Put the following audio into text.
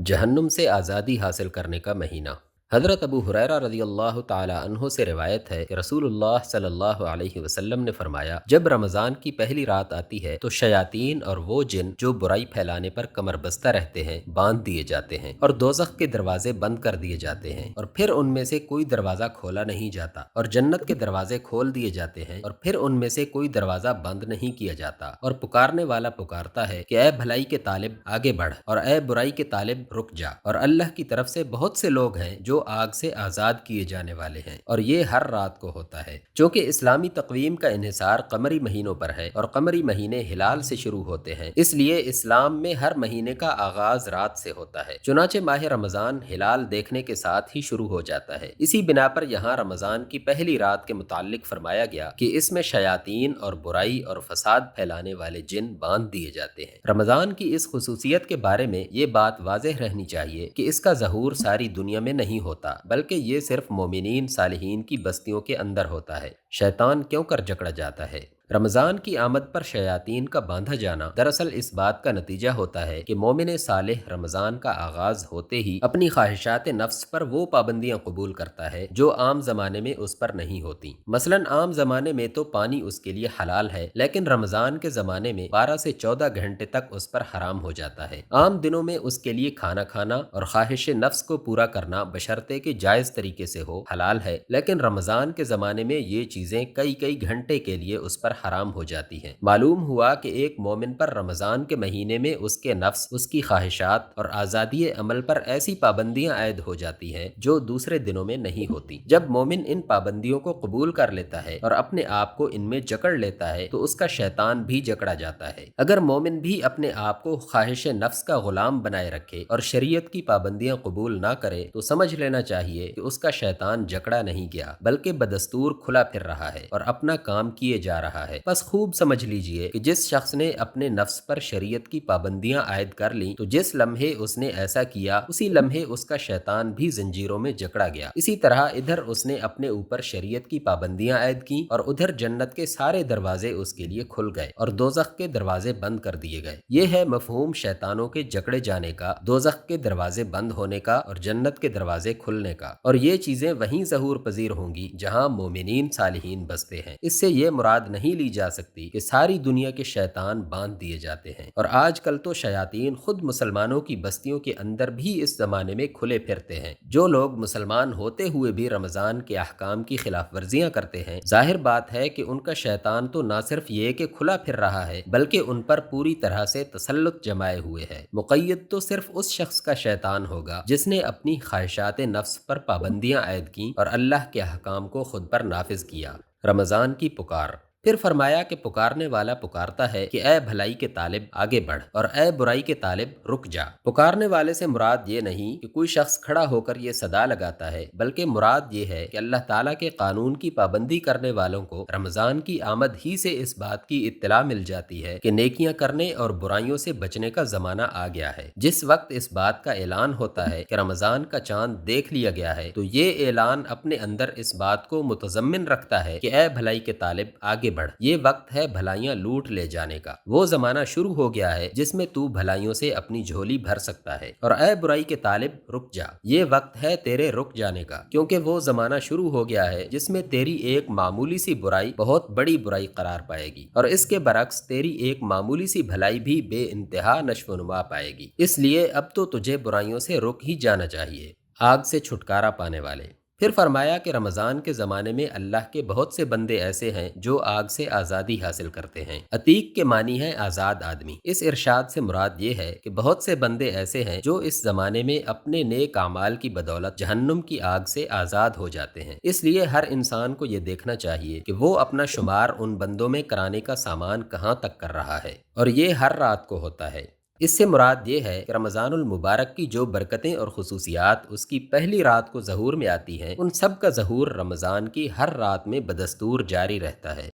जहन्नुम से आज़ादी हासिल करने का महीना। हज़रत अबू हुरैरा रज़ी अल्लाह ताला अन्हो से रिवायत है कि रसूलुल्लाह सल्लल्लाहु अलैहि वसल्लम ने फरमाया, जब रमज़ान की पहली रात आती है तो शयातीन और वो जिन जो बुराई फैलाने पर कमर बस्ता रहते हैं बांध दिए जाते हैं और दोज़ख के दरवाजे बंद कर दिए जाते हैं और फिर उनमें से कोई दरवाज़ा खोला नहीं जाता और जन्नत के दरवाजे खोल दिए जाते हैं और फिर उनमें से कोई दरवाज़ा बंद नहीं किया जाता और पुकारने वाला पुकारता है कि ऐ भलाई के तालिब आगे बढ़ और ऐ बुराई के तालिब रुक जा। और अल्लाह की तरफ से बहुत से लोग हैं जो आग से आज़ाद किए जाने वाले हैं और ये हर रात को होता है। चूँकि इस्लामी तक़वीम का इन्हिसार कमरी महीनों पर है और कमरी महीने हिलाल से शुरू होते हैं, इसलिए इस्लाम में हर महीने का आगाज रात से होता है। चुनाचे माह रमज़ान हिलाल देखने के साथ ही शुरू हो जाता है। इसी बिना पर यहाँ रमज़ान की पहली रात के मुताल्लिक फरमाया गया कि इसमें शयातीन और बुराई और फसाद फैलाने वाले जिन बांध दिए जाते हैं। रमज़ान की इस खुसूसियत के बारे में ये बात वाज़ेह रहनी चाहिए कि इसका ज़हूर सारी दुनिया में नहीं होता, बल्कि ये सिर्फ मोमिनीन सालिहीन की बस्तियों के अंदर होता है। शैतान क्यों कर जकड़ा जाता है? रमज़ान की आमद पर शयातीन का बांधा जाना दरअसल इस बात का नतीजा होता है कि मोमिन सालेह रमज़ान का आगाज होते ही अपनी ख्वाहिशात नफ्स पर वो पाबंदियां कबूल करता है जो आम जमाने में उस पर नहीं होती। मसलन आम जमाने में तो पानी उसके लिए हलाल है, लेकिन रमज़ान के ज़माने में 12 से 14 घंटे तक उस पर हराम हो जाता है। आम दिनों में उसके लिए खाना खाना और ख्वाहिश नफ्स को पूरा करना बशर्ते के जायज़ तरीके से हो हलाल है, लेकिन रमज़ान के ज़माने में ये चीज़ें कई कई घंटे के लिए उस पर हराम हो जाती हैं। मालूम हुआ कि एक मोमिन पर रमज़ान के महीने में उसके नफ्स, उसकी ख्वाहिशात और आज़ादी अमल पर ऐसी पाबंदियां आयद हो जाती हैं जो दूसरे दिनों में नहीं होती। जब मोमिन इन पाबंदियों को कबूल कर लेता है और अपने आप को इनमें जकड़ लेता है तो उसका शैतान भी जकड़ा जाता है। अगर मोमिन भी अपने आप को ख्वाहिश नफ्स का गुलाम बनाए रखे और शरीयत की पाबंदियां कबूल ना करे तो समझ लेना चाहिए कि उसका शैतान जकड़ा नहीं गया, बल्कि बदस्तूर खुला फिर रहा है और अपना काम किए जा रहा है। बस खूब समझ लीजिए कि जिस शख्स ने अपने नफ्स पर शरीयत की पाबंदियां आयद कर ली तो जिस लम्हे उसने ऐसा किया उसी लम्हे उसका शैतान भी जंजीरों में जकड़ा गया। इसी तरह इधर उसने अपने ऊपर शरीयत की पाबंदियां आयद की और उधर जन्नत के सारे दरवाजे उसके लिए खुल गए और दोज़ख के दरवाजे बंद कर दिए गए। ये है मफहूम शैतानों के जकड़े जाने का, दोज़ख के दरवाजे बंद होने का और जन्नत के दरवाजे खुलने का। और ये चीजें वहीं ज़हूर पजीर होंगी जहां मोमिनीन सालिहीन बसते हैं। इससे ये मुराद नहीं ली जा सकती कि सारी दुनिया के शैतान बांध दिए जाते हैं। और आजकल तो शयातीन खुद मुसलमानों की बस्तियों के अंदर भी इस जमाने में खुले फिरते हैं। जो लोग मुसलमान होते हुए भी रमजान के अहकाम की खिलाफ वर्जियां करते हैं, जाहिर बात है कि उनका शैतान तो ना सिर्फ ये कि खुला फिर रहा है बल्कि उन पर पूरी तरह से तसल्लुत जमाए हुए है। मुक़य्यद तो सिर्फ उस शख्स का शैतान होगा जिसने अपनी ख्वाहिशात नफ्स पर पाबंदियां आयद की और अल्लाह के अहकाम को खुद पर नाफिज किया। रमजान की पुकार। फिर फरमाया कि पुकारने वाला पुकारता है कि ऐ भलाई के तालिब आगे बढ़ और ऐ बुराई के तालिब रुक जा। पुकारने वाले से मुराद ये नहीं कि कोई शख्स खड़ा होकर ये सदा लगाता है, बल्कि मुराद ये है कि अल्लाह ताला के कानून की पाबंदी करने वालों को रमजान की आमद ही से इस बात की इत्तला मिल जाती है कि नेकियां करने और बुराइयों से बचने का जमाना आ गया है। जिस वक्त इस बात का ऐलान होता है कि रमजान का चांद देख लिया गया है तो ये ऐलान अपने अंदर इस बात को मुतज़म्मिन रखता है कि ऐ भलाई के तालिब आगे बढ़। ये वक्त है भलाइयां लूट ले जाने का। वो जमाना शुरू हो गया है जिसमें तू भलाइयों से अपनी झोली भर सकता है। और ऐ बुराई के तालिब रुक जा, ये वक्त है तेरे रुक जाने का, क्योंकि वो जमाना शुरू हो गया है जिसमें तेरी एक मामूली सी बुराई बहुत बड़ी बुराई करार पाएगी और इसके बरक्स तेरी एक मामूली सी भलाई भी बेइंतहा नश्वनुमा पाएगी। इसलिए अब तो तुझे बुराइयों से रुक ही जाना चाहिए। आग से छुटकारा पाने वाले। फिर फरमाया कि रमज़ान के ज़माने में अल्लाह के बहुत से बंदे ऐसे हैं जो आग से आज़ादी हासिल करते हैं। अतीक के मानी है आज़ाद आदमी। इस इरशाद से मुराद ये है कि बहुत से बंदे ऐसे हैं जो इस ज़माने में अपने नेक आमाल की बदौलत जहन्नुम की आग से आज़ाद हो जाते हैं। इसलिए हर इंसान को ये देखना चाहिए कि वो अपना शुमार उन बंदों में कराने का सामान कहाँ तक कर रहा है, और ये हर रात को होता है। इससे मुराद ये है कि रमज़ानुल मुबारक की जो बरकतें और खुसूसियात उसकी पहली रात को ज़हूर में आती हैं, उन सब का ज़हूर रमज़ान की हर रात में बदस्तूर जारी रहता है।